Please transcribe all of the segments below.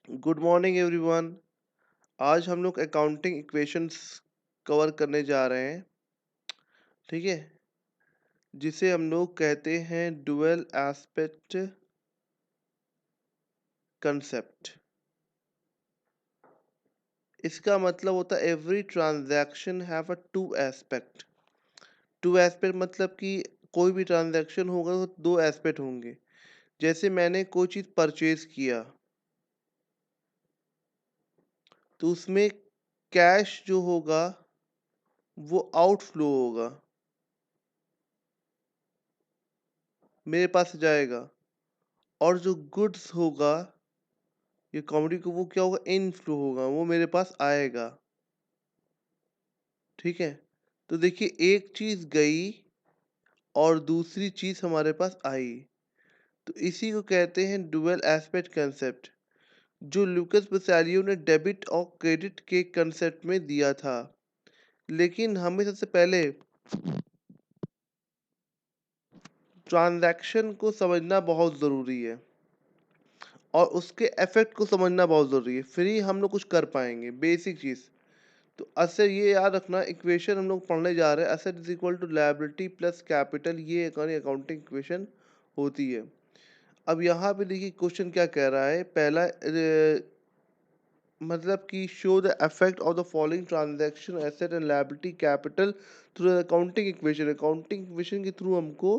Good morning everyone. आज हम लोग अकाउंटिंग इक्वेशंस कवर करने जा रहे हैं। ठीक है, जिसे हम लोग कहते हैं डुअल एस्पेक्ट कंसेप्ट। इसका मतलब होता है every transaction have a to aspect. To aspect मतलब कि कोई भी ट्रांजैक्शन होगा तो दो एस्पेक्ट होंगे। जैसे मैंने कोई चीज़ परचेज किया तो उसमें कैश जो होगा वो आउटफ्लो होगा, मेरे पास जाएगा। और जो गुड्स होगा ये कॉमेडी को वो क्या होगा, इनफ्लो होगा, वो मेरे पास आएगा। ठीक है, तो देखिए एक चीज गई और दूसरी चीज हमारे पास आई, तो इसी को कहते हैं डुअल एस्पेक्ट कंसेप्ट, जो लुकस बेसारियो ने डेबिट और क्रेडिट के कंसेप्ट में दिया था। लेकिन हमें सबसे पहले ट्रांजैक्शन को समझना बहुत ज़रूरी है और उसके इफेक्ट को समझना बहुत ज़रूरी है, फिर ही हम लोग कुछ कर पाएंगे। बेसिक चीज़ तो असर ये याद रखना, इक्वेशन हम लोग पढ़ने जा रहे हैं, asset is equal to liability plus capital, ये अकाउंटिंग इक्वेशन होती है। अब यहाँ पे देखिए क्वेश्चन क्या कह रहा है। पहला मतलब कि show the effect of the following transaction asset and liability capital through accounting equation. Accounting equation के थ्रू हमको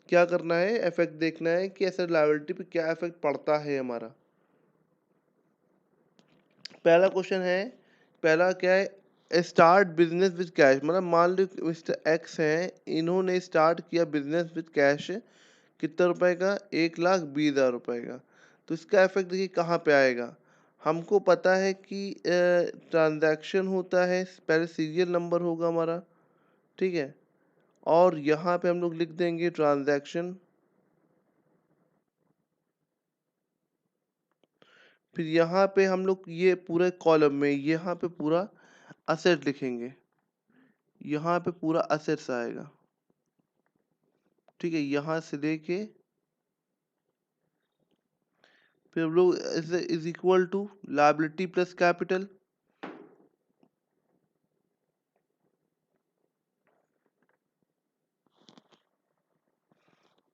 क्या करना है, इफेक्ट देखना है कि एसेट लायबिलिटी पे क्या इफेक्ट पड़ता है हमारा। पहला क्वेश्चन है, पहला क्या है, स्टार्ट बिजनेस विद कैश। मतलब मान लो मिस्टर एक्स हैं, इन्होंने स्टार्ट किया बिजनेस विद कैश। कितना रुपए का, 1,20,000 रुपए का। तो इसका इफेक्ट देखिए कहाँ पे आएगा। हमको पता है कि ट्रांजैक्शन होता है, पहले सीरियल नंबर होगा हमारा। ठीक है, और यहाँ पे हम लोग लिख देंगे ट्रांजैक्शन। फिर यहाँ पे हम लोग ये पूरे कॉलम में यहाँ पे पूरा असेट लिखेंगे, यहाँ पे पूरा असेट्स आएगा। ठीक है, यहाँ से लेके फिर हम लोग is equal to liability plus capital.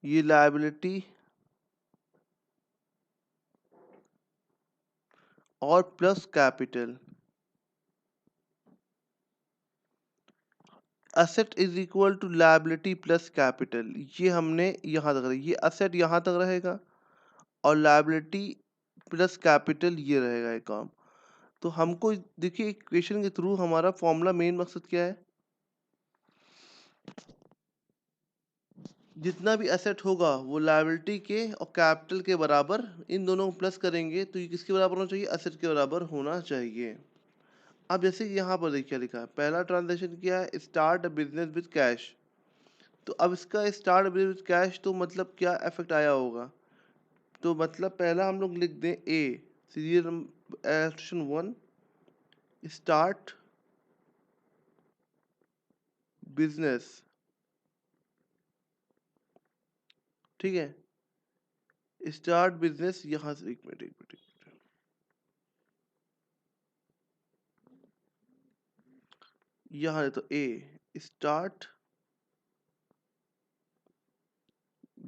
ये लायबिलिटी और plus capital. Asset is equal to liability plus capital, ये हमने यहाँ तक ये असेट यहाँ तक रहेगा और लायबिलिटी प्लस कैपिटल ये रहेगा ये काम। तो हमको देखिए इक्वेशन के थ्रू हमारा फॉर्मूला मेन मकसद क्या है, जितना भी एसेट होगा वो लायबिलिटी के और कैपिटल के बराबर, इन दोनों को प्लस करेंगे तो ये किसके बराबर होना चाहिए, एसेट के बराबर होना चाहिए। अब जैसे कि यहाँ पर देखिए क्या लिखा है, पहला ट्रांजेक्शन क्या है, स्टार्ट बिजनेस विद कैश। तो अब इसका स्टार्ट बिजनेस विद कैश तो मतलब क्या इफेक्ट आया होगा, तो मतलब पहला हम लोग लिख दें ए, सीरियल एक्शन 1, स्टार्ट बिजनेस। ठीक है, स्टार्ट बिजनेस, यहाँ से एक मिनट, यहाँ है तो ए, स्टार्ट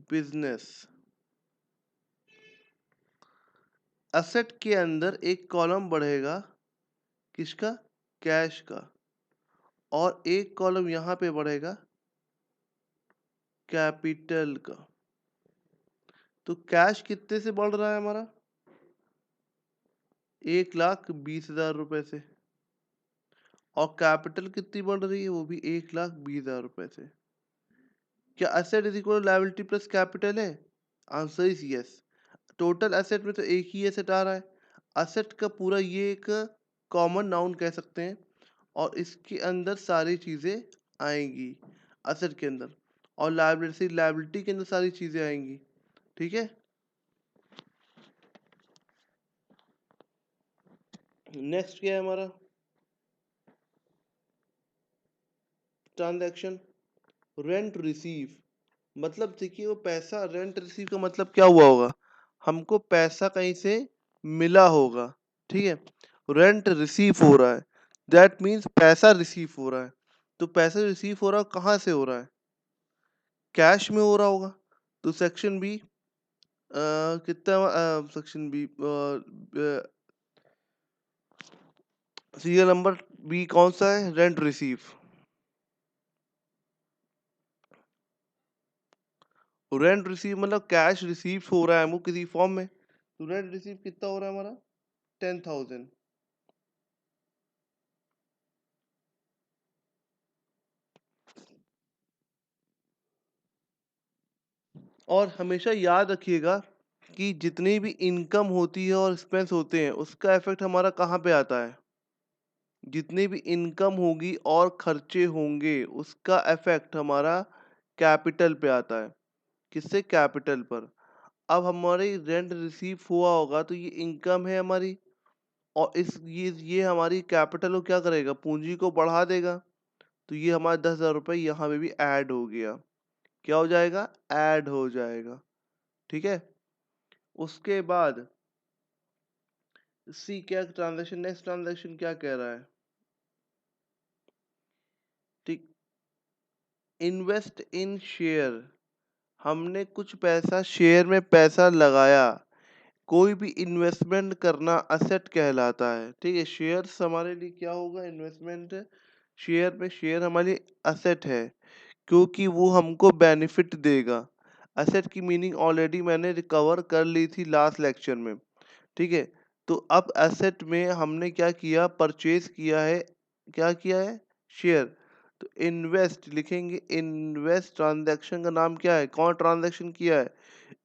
बिजनेस। असेट के अंदर एक कॉलम बढ़ेगा, किसका, कैश का, और एक कॉलम यहाँ पे बढ़ेगा कैपिटल का। तो कैश कितने से बढ़ रहा है हमारा, 1,20,000 रुपए से, और कैपिटल कितनी बढ़ रही है, वो भी 1,20,000 रुपए से। क्या asset is equal liability plus capital है, answer is yes. Total asset में तो एक ही एसेट आ रहा है, एसेट का पूरा ये एक कॉमन नाउन कह सकते हैं, और इसके अंदर सारी चीजें आएंगी एसेट के अंदर, और लायबिलिटी के अंदर सारी चीजें आएंगी। ठीक है, नेक्स्ट क्या है हमारा, ट्रांजैक्शन रेंट रिसीव। मतलब देखिए वो पैसा रेंट रिसीव का मतलब क्या हुआ होगा, हमको पैसा कहीं से मिला होगा, ठीक है। रेंट रिसीव हो रहा है, दैट मीन्स पैसा रिसीव हो रहा है। तो पैसा रिसीव हो रहा है, कहाँ से हो रहा है? कैश में हो रहा होगा। तो सेक्शन बी कितना section B serial number B कौन सा है? Rent receive. रेंट रिसीव मतलब कैश रिसीव हो रहा है हमको किसी फॉर्म में। तो रेंट रिसीव कितना हो रहा है हमारा? 10,000। और हमेशा याद रखिएगा कि जितनी भी इनकम होती है और एक्सपेंस होते हैं, उसका इफेक्ट हमारा कहाँ पे आता है? जितनी भी इनकम होगी और खर्चे होंगे, उसका इफेक्ट हमारा कैपिटल पे आता है। किससे? कैपिटल पर। अब हमारी रेंट रिसीव हुआ होगा तो ये इनकम है हमारी, और ये हमारी कैपिटल को क्या करेगा? पूंजी को बढ़ा देगा। तो ये हमारे 10,000 रुपये यहाँ पे भी ऐड हो गया। क्या हो जाएगा? ऐड हो जाएगा। ठीक है। उसके बाद सी क्या ट्रांजैक्शन, नेक्स्ट ट्रांजैक्शन क्या कह रहा है? ठीक। इन्वेस्ट इन शेयर, हमने कुछ पैसा शेयर में पैसा लगाया। कोई भी इन्वेस्टमेंट करना असेट कहलाता है, ठीक है। शेयर्स हमारे लिए क्या होगा? इन्वेस्टमेंट। शेयर में शेयर हमारी असेट है, क्योंकि वो हमको बेनिफिट देगा। असेट की मीनिंग ऑलरेडी मैंने रिकवर कर ली थी लास्ट लेक्चर में, ठीक है। तो अब एसेट में हमने क्या किया? परचेज किया है। क्या किया है? शेयर। तो इन्वेस्ट लिखेंगे, इन्वेस्ट ट्रांजैक्शन का नाम क्या है? कौन ट्रांजैक्शन किया है?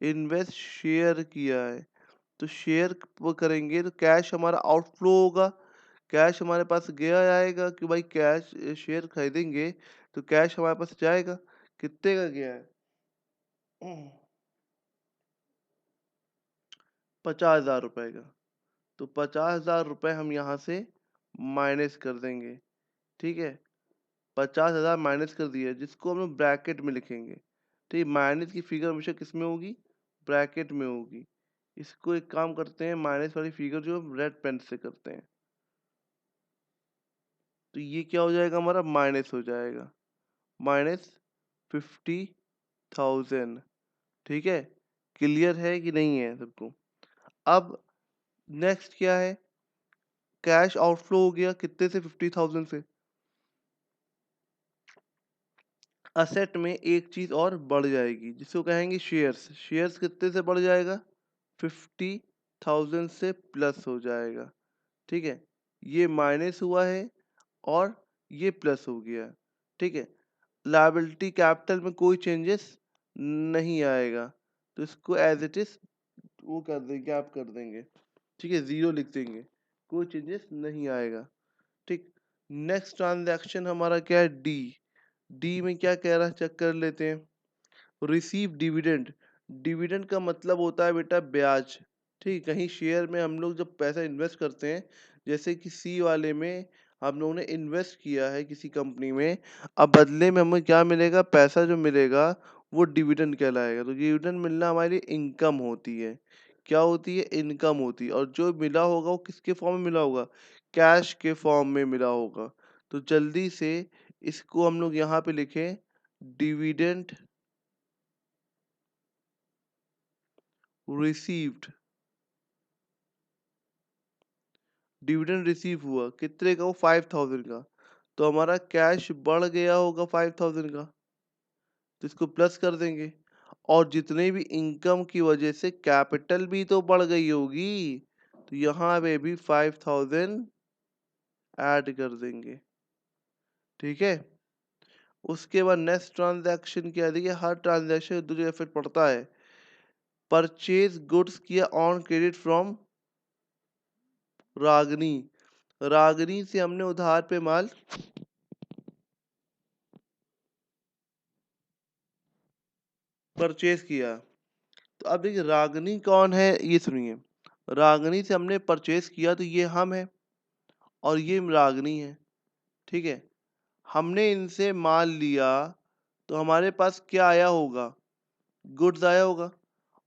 इन्वेस्ट शेयर किया है। तो शेयर वो करेंगे तो कैश हमारा आउटफ्लो होगा। कैश हमारे पास गया आएगा कि भाई कैश शेयर खरीदेंगे तो कैश हमारे पास जाएगा। कितने का गया है? 50,000 रुपए का। तो 50,000 रुपये हम यहाँ से माइनस कर देंगे, ठीक है। 50,000 माइनस कर दिया, जिसको हम लोग ब्रैकेट में लिखेंगे, ठीक। माइनस की फिगर हमेशा किस में होगी? ब्रैकेट में होगी। इसको एक काम करते हैं, माइनस वाली फिगर जो रेड पेन से करते हैं, तो ये क्या हो जाएगा? हमारा माइनस हो जाएगा, -50,000। ठीक है। क्लियर है कि नहीं है सबको? अब नेक्स्ट क्या है? कैश आउटफ्लो हो गया कितने से? 50,000 से। असेट में एक चीज और बढ़ जाएगी जिसको कहेंगे शेयर्स। शेयर्स कितने से बढ़ जाएगा? 50,000 से प्लस हो जाएगा, ठीक है। ये माइनस हुआ है और ये प्लस हो गया, ठीक है। लायबिलिटी कैपिटल में कोई चेंजेस नहीं आएगा, तो इसको एज इट इज वो कर देंगे, आप कर देंगे, ठीक है। जीरो लिख देंगे, कोई चेंजेस नहीं आएगा, ठीक। नेक्स्ट ट्रांजैक्शन हमारा क्या है? डी। डी में क्या कह रहा है? चेक कर लेते हैं। Receive dividend. डिविडेंड का मतलब होता है बेटा ब्याज, ठीक। कहीं शेयर में हम लोग जब पैसा इन्वेस्ट करते हैं, जैसे कि सी वाले में हम लोगों ने इन्वेस्ट किया है किसी कंपनी में, अब बदले में हमें क्या मिलेगा? पैसा जो मिलेगा वो डिविडेंड कहलाएगा। तो डिविडेंड मिलना हमारी इनकम होती है। क्या होती है? इनकम होती है। और जो मिला होगा वो किसके फॉर्म में मिला होगा? कैश के फॉर्म में मिला होगा। तो जल्दी से इसको हम लोग यहाँ पे लिखें, डिविडेंड रिसीव्ड। डिविडेंड रिसीव हुआ कितने का? वो 5,000 का। तो हमारा कैश बढ़ गया होगा 5,000 का, तो इसको प्लस कर देंगे। और जितने भी इनकम की वजह से कैपिटल भी तो बढ़ गई होगी, तो यहाँ पे भी 5,000 ऐड कर देंगे, ठीक है। उसके बाद नेक्स्ट ट्रांजैक्शन क्या है? देखिए हर ट्रांजैक्शन का जो इफेक्ट पड़ता है। परचेज गुड्स किया ऑन क्रेडिट फ्रॉम रागनी। रागनी से हमने उधार पे माल परचेज किया। तो अब देखिए रागनी कौन है, ये सुनिए। रागनी से हमने परचेज किया, तो ये हम है और ये रागनी है, ठीक है। हमने इनसे माल लिया तो हमारे पास क्या आया होगा? गुड्स आया होगा।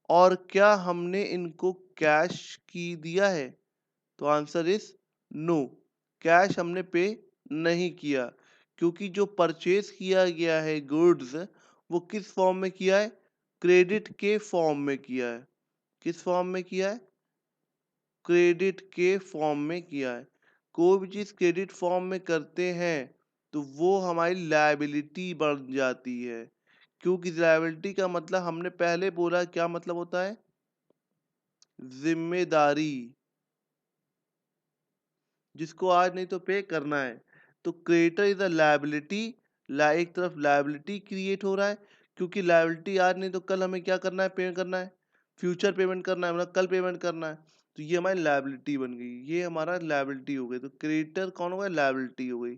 और क्या हमने इनको कैश की दिया है? तो आंसर इज नो, कैश हमने पे नहीं किया, क्योंकि जो परचेज किया गया है गुड्स, वो किस फॉर्म में किया है? क्रेडिट के फॉर्म में किया है। किस फॉर्म में किया है? क्रेडिट के फॉर्म में किया है। कोई भी चीज क्रेडिट फॉर्म में करते हैं तो वो हमारी लायबिलिटी बन जाती है, क्योंकि लायबिलिटी का मतलब हमने पहले बोला क्या मतलब होता है? जिम्मेदारी, जिसको आज नहीं तो पे करना है। तो क्रेडिटर इज अ लायबिलिटी, एक तरफ लायबिलिटी क्रिएट हो रहा है, क्योंकि लायबिलिटी आज नहीं तो कल हमें क्या करना है? पे करना है, फ्यूचर पेमेंट करना है, मतलब कल पेमेंट करना है। तो ये हमारी लायबिलिटी बन गई, ये हमारा लायबिलिटी हो गई। तो क्रेडिटर कौन हो गया? लायबिलिटी हो गई।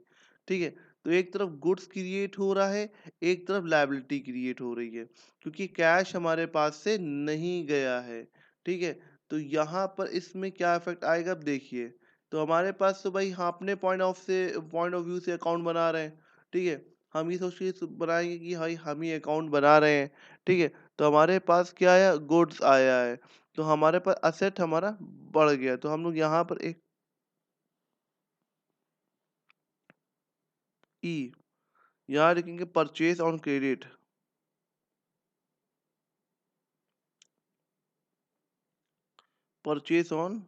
ठीक है, तो एक तरफ गुड्स क्रिएट हो रहा है, एक तरफ लायबिलिटी क्रिएट हो रही है, क्योंकि कैश हमारे पास से नहीं गया है। ठीक है, तो यहाँ पर इसमें क्या इफेक्ट आएगा अब देखिए। तो हमारे पास तो भाई हम अपने पॉइंट ऑफ व्यू से अकाउंट बना रहे हैं। ठीक है, हम ये सोच के बनाएंगे कि भाई हम ही अकाउंट बना रहे हैं। ठीक है, तो हमारे पास क्या आया? गुड्स आया है, तो हमारे पास असेट हमारा बढ़ गया। तो हम लोग यहाँ पर एक ई यहाँ लिखेंगे purchase on credit. Purchase on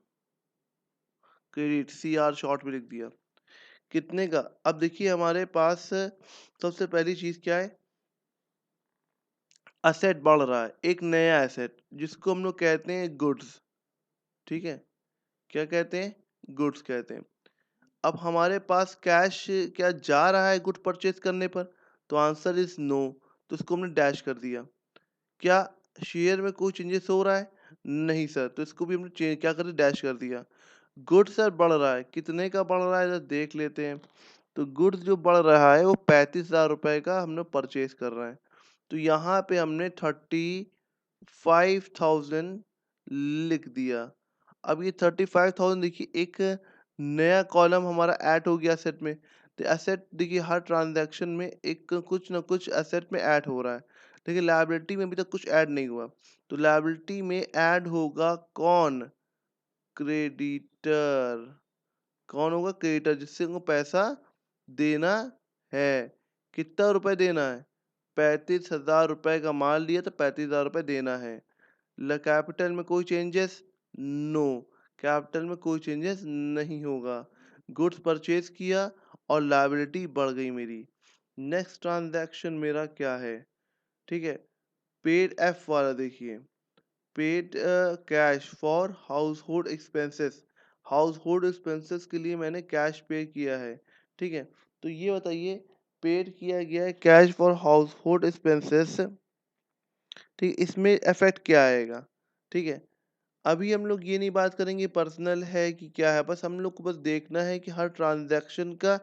credit, C R शॉर्ट में लिख दिया। कितने का? अब देखिए हमारे पास सबसे पहली चीज क्या है? असेट बढ़ रहा है, एक नया एसेट जिसको हम लोग कहते हैं गुड्स। ठीक है, क्या कहते हैं? गुड्स कहते हैं। अब हमारे पास कैश क्या जा रहा है गुड परचेज करने पर? तो आंसर इज नो, तो इसको हमने डैश कर दिया। क्या शेयर में कोई चेंजेस हो रहा है? नहीं सर, तो इसको भी हमने चेंज क्या कर दिया? डैश कर दिया। गुड्स सर बढ़ रहा है, कितने का बढ़ रहा है जरा देख लेते हैं। तो गुड्स जो बढ़ रहा है वो 35,000 रुपए का हमने परचेज कर रहे हैं। तो यहाँ पे हमने 35,000 लिख दिया। अब ये 35,000 देखिए एक नया कॉलम हमारा ऐड हो गया एसेट में। तो एसेट देखिए हर ट्रांजैक्शन में एक कुछ ना कुछ एसेट में ऐड हो रहा है, लेकिन लायबिलिटी में अभी तक कुछ ऐड नहीं हुआ। तो लायबिलिटी में ऐड होगा कौन? क्रेडिटर। कौन होगा? क्रेडिटर, जिससे उनको पैसा देना है। कितना रुपए देना है? 35,000 रुपए का माल लिया तो 35,000 रुपए देना है। कैपिटल में कोई चेंजेस? नो, कैपिटल में कोई चेंजेस नहीं होगा। गुड्स परचेज किया और लायबिलिटी बढ़ गई मेरी। नेक्स्ट ट्रांजैक्शन मेरा क्या है? ठीक है, पेड एफ वाला देखिए। Paid cash for house hold expenses. House hold expenses के लिए मैंने कैश पे किया है। ठीक है, तो ये बताइए पेड किया गया है cash for house hold expenses. ठीक, इसमें इफेक्ट क्या आएगा? ठीक है, अभी हम लोग ये नहीं बात करेंगे पर्सनल है कि क्या है, बस हम लोग को बस देखना है कि हर ट्रांजैक्शन का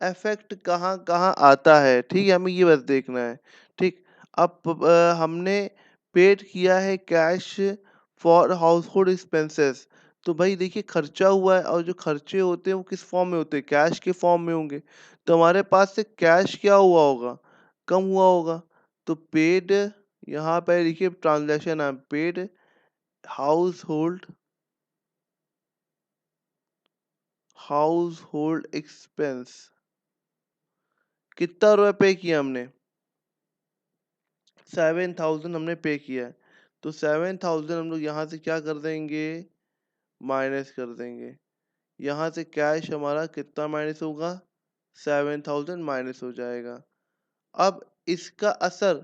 इफेक्ट कहाँ कहाँ आता है। ठीक है, हमें ये बस देखना है। ठीक, अब हमने पेड किया है cash for house hold expenses. तो भाई देखिए खर्चा हुआ है, और जो खर्चे होते हैं वो किस फॉर्म में होते हैं? कैश के फॉर्म में होंगे। तो हमारे पास से कैश क्या हुआ होगा? कम हुआ होगा। तो पेड, यहाँ पे देखिए ट्रांजैक्शन है पेड हाउस होल्ड एक्सपेंस। कितना रुपए पे किया हमने? 7,000 हमने पे किया है। तो 7,000 हम लोग यहाँ से क्या कर देंगे? माइनस कर देंगे। यहाँ से कैश हमारा कितना माइनस होगा? 7,000 माइनस हो जाएगा। अब इसका असर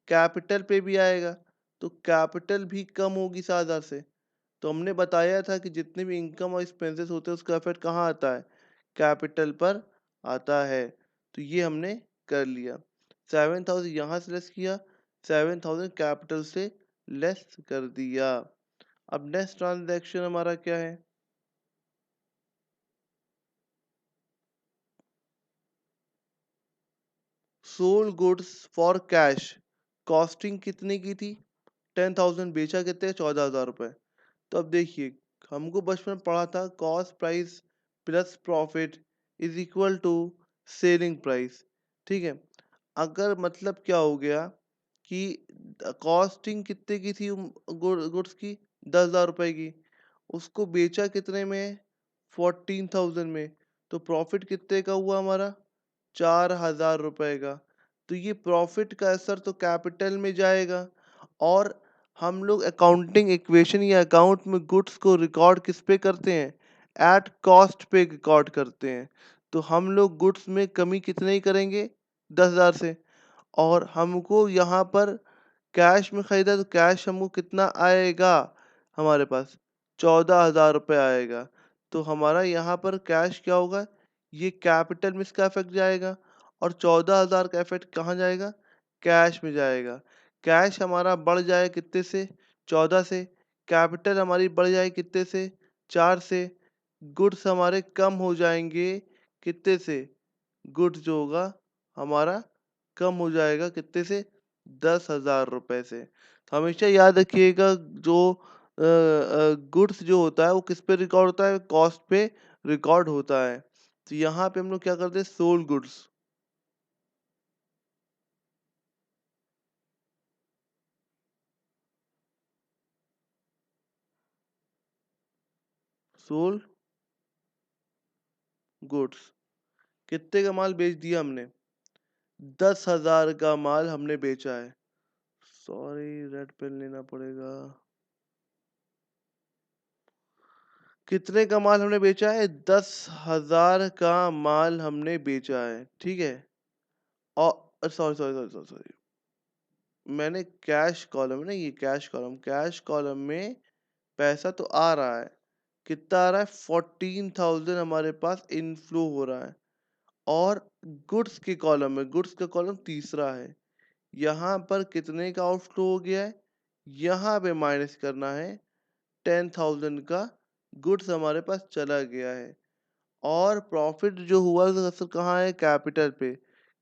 कैपिटल पे भी आएगा, तो कैपिटल भी कम होगी सादा से। तो हमने बताया था कि जितने भी इनकम और एक्सपेंसेस होते हैं उसका इफेक्ट कहाँ आता है? कैपिटल पर आता है। तो ये हमने कर लिया। 7,000 यहाँ से लेस किया, 7,000 कैपिटल से लेस कर दिया। अब नेक्स्ट ट्रांजैक्शन हमारा क्या है? Sold goods for cash. Costing कितने की थी? 10,000, बेचा कितने? 14,000 रुपये। तो अब देखिए हमको बचपन में पढ़ा था cost price plus profit is equal to selling price. ठीक है, अगर मतलब क्या हो गया कि कॉस्टिंग कितने की थी गुड्स की? 10,000 रुपए की। उसको बेचा कितने में? 14,000 में। तो प्रॉफिट कितने का हुआ हमारा? 4,000 रुपए का। तो ये प्रॉफिट का असर तो कैपिटल में जाएगा। और हम लोग अकाउंटिंग इक्वेशन या अकाउंट में गुड्स को रिकॉर्ड किस पे करते हैं? एट कॉस्ट पे रिकॉर्ड करते हैं। तो हम लोग गुड्स में कमी कितने ही करेंगे? 10,000 से। और हमको यहाँ पर कैश में खरीदा तो कैश हमको कितना आएगा हमारे पास? 14,000 रुपये आएगा। तो हमारा यहाँ पर कैश क्या होगा? ये कैपिटल में इसका इफेक्ट जाएगा। और 14,000 का इफेक्ट कहाँ जाएगा? कैश में जाएगा। कैश हमारा बढ़ जाए कितने से? 14 से। कैपिटल हमारी बढ़ जाए कितने से? 4 से। गुड्स हमारे कम हो जाएंगे कितने से? गुड्स जो होगा हमारा कम हो जाएगा कितने से? 10,000 रुपए से। तो हमेशा याद रखिएगा जो गुड्स जो होता है वो किस पे रिकॉर्ड होता है? कॉस्ट पे रिकॉर्ड होता है। तो यहाँ पे हम लोग क्या करते हैं? Sold goods. Sold goods. कितने का माल बेच दिया हमने? 10,000 का माल हमने बेचा है। सॉरी, रेड पेन लेना पड़ेगा। कितने का माल हमने बेचा है? 10,000 का माल हमने बेचा है, ठीक है। और sorry sorry sorry sorry sorry, मैंने कैश कॉलम है ना, ये कैश कॉलम में पैसा तो आ रहा है। कितना आ रहा है? 14,000 हमारे पास इनफ्लो हो रहा है। और गुड्स के कॉलम में, गुड्स का कॉलम तीसरा है, यहाँ पर कितने का आउटफ्लो हो गया है? यहाँ पे माइनस करना है 10,000 का। गुड्स हमारे पास चला गया है। और प्रॉफिट जो हुआ उसका असर कहाँ है? कैपिटल पे।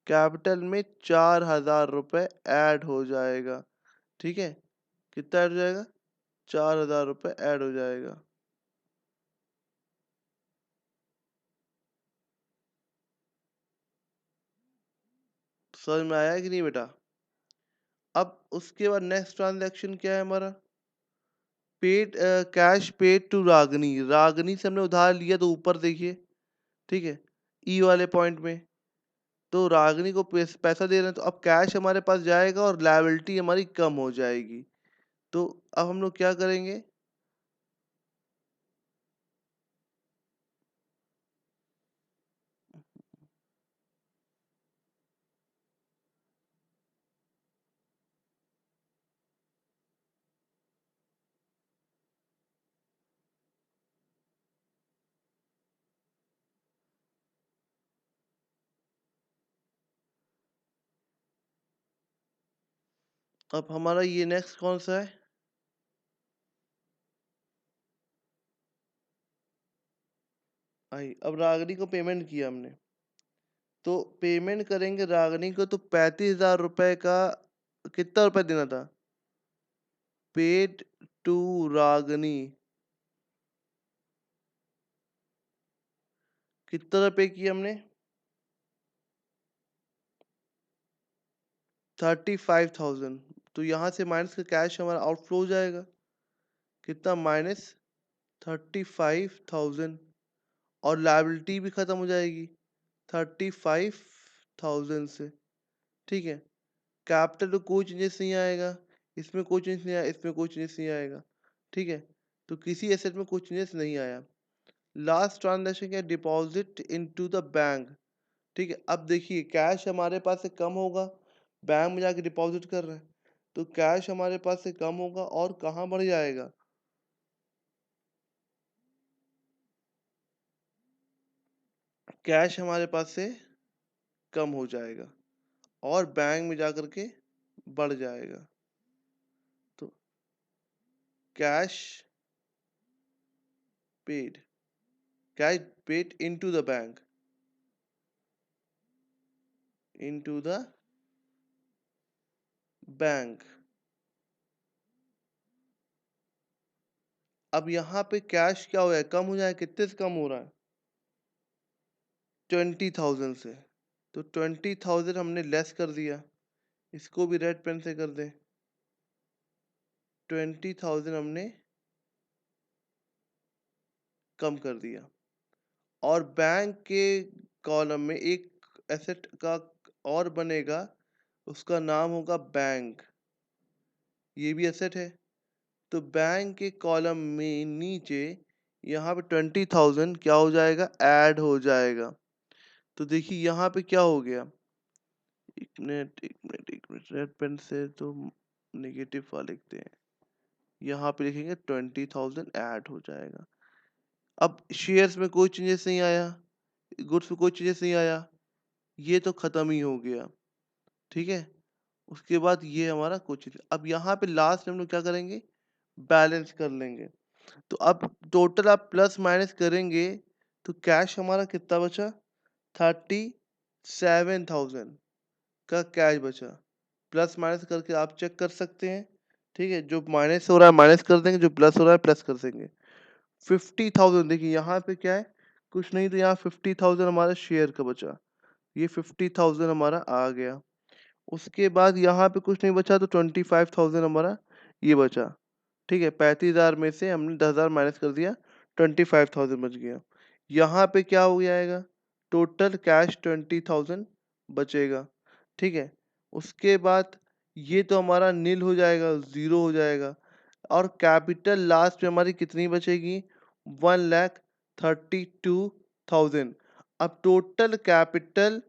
कैपिटल में 4,000 रुपये ऐड हो जाएगा, ठीक है। कितना ऐड हो जाएगा? 4,000 रुपये ऐड हो जाएगा। समझ में आया कि नहीं बेटा? अब उसके बाद नेक्स्ट ट्रांजैक्शन क्या है हमारा? पेड कैश पेड टू रागनी। रागनी से हमने उधार लिया, तो ऊपर देखिए, ठीक है, ई वाले पॉइंट में। तो रागनी को पैसा दे रहे हैं, तो अब कैश हमारे पास जाएगा और लायबिलिटी हमारी कम हो जाएगी। तो अब हम लोग क्या करेंगे? अब हमारा ये नेक्स्ट कौन सा है? आई। अब रागनी को पेमेंट किया हमने, तो पेमेंट करेंगे रागनी को, तो 35,000 रुपए का कितना रुपए देना था? पेड टू रागनी। कितना रुपए किया हमने? 35,000। तो यहाँ से माइनस का कैश हमारा आउटफ्लो हो जाएगा। कितना? -35,000। और लायबिलिटी भी खत्म हो जाएगी 35,000 से, ठीक है। कैपिटल में कोई चेंजेस नहीं आएगा, इसमें कोई चेंज नहीं आया, इसमें कोई चेंजेस नहीं आएगा, ठीक है। तो किसी एसेट में कोई चेंजेस नहीं आया। लास्ट ट्रांजैक्शन क्या? डिपॉजिट इनटू द बैंक, ठीक है। अब देखिए, कैश हमारे पास से कम होगा, बैंक में जाके डिपॉजिट कर रहे हैं, तो कैश हमारे पास से कम होगा और कहाँ बढ़ जाएगा? कैश हमारे पास से कम हो जाएगा और बैंक में जाकर के बढ़ जाएगा। तो cash paid, cash paid into the bank, into the bank. अब यहाँ पे कैश क्या हो रहा है? कम हो जाए, कितने से कम हो रहा है? 20,000 से। तो 20,000 हमने लेस कर दिया, इसको भी रेड पेन से कर दे। 20,000 हमने कम कर दिया। और बैंक के कॉलम में एक एसेट का और बनेगा, उसका नाम होगा बैंक। ये भी एसेट है। तो बैंक के कॉलम में नीचे यहाँ पे 20,000 क्या हो जाएगा, ऐड हो जाएगा। तो देखिए यहाँ पे क्या हो गया, एक मिनट रेड पेन से तो नेगेटिव वाला लिखते हैं, यहाँ पे लिखेंगे 20,000 ऐड हो जाएगा। अब शेयर्स में कोई चेंजेस नहीं आया, गुड्स में कोई चेंजेस नहीं आया, ये तो खत्म ही हो गया। ठीक है, उसके बाद ये हमारा कुछ नहीं। अब यहाँ पे लास्ट हम लोग क्या करेंगे, बैलेंस कर लेंगे। तो अब टोटल आप प्लस माइनस करेंगे तो कैश हमारा कितना बचा, 37,000 का कैश बचा। प्लस माइनस करके आप चेक कर सकते हैं। ठीक है, जो माइनस हो रहा है माइनस कर देंगे, जो प्लस हो रहा है प्लस कर देंगे। 50,000 देखिए यहाँ पे क्या है, कुछ नहीं, तो यहाँ 50,000 हमारा शेयर का बचा, ये 50,000 हमारा आ गया। उसके बाद यहाँ पे कुछ नहीं बचा, तो 25,000 हमारा ये बचा। ठीक है, 35,000 में से हमने 10,000 माइनस कर दिया, 25,000 बच गया। यहाँ पे क्या हो जाएगा, टोटल कैश 20,000 बचेगा। ठीक है, उसके बाद ये तो हमारा नील हो जाएगा, ज़ीरो हो जाएगा। और कैपिटल लास्ट में हमारी कितनी बचेगी, 1,32,000। अब टोटल कैपिटल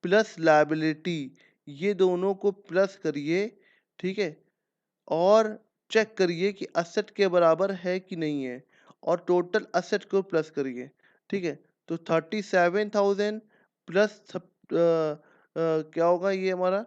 प्लस लायबिलिटी, ये दोनों को प्लस करिए। ठीक है, और चेक करिए कि असेट के बराबर है कि नहीं है, और टोटल असेट को प्लस करिए। ठीक है, तो 37,000 प्लस क्या होगा ये हमारा,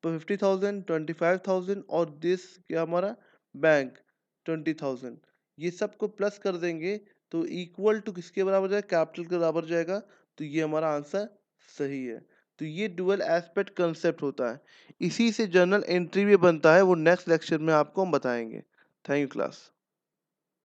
50,000, 25,000 और दिस क्या हमारा बैंक 20,000, ये सबको प्लस कर देंगे तो इक्वल टू किसके बराबर जाएगा, कैपिटल के बराबर जाएगा। तो ये हमारा आंसर सही है। तो ये डुअल एस्पेक्ट कंसेप्ट होता है, इसी से जर्नल एंट्री भी बनता है, वो नेक्स्ट लेक्चर में आपको हम बताएंगे। Thank you class.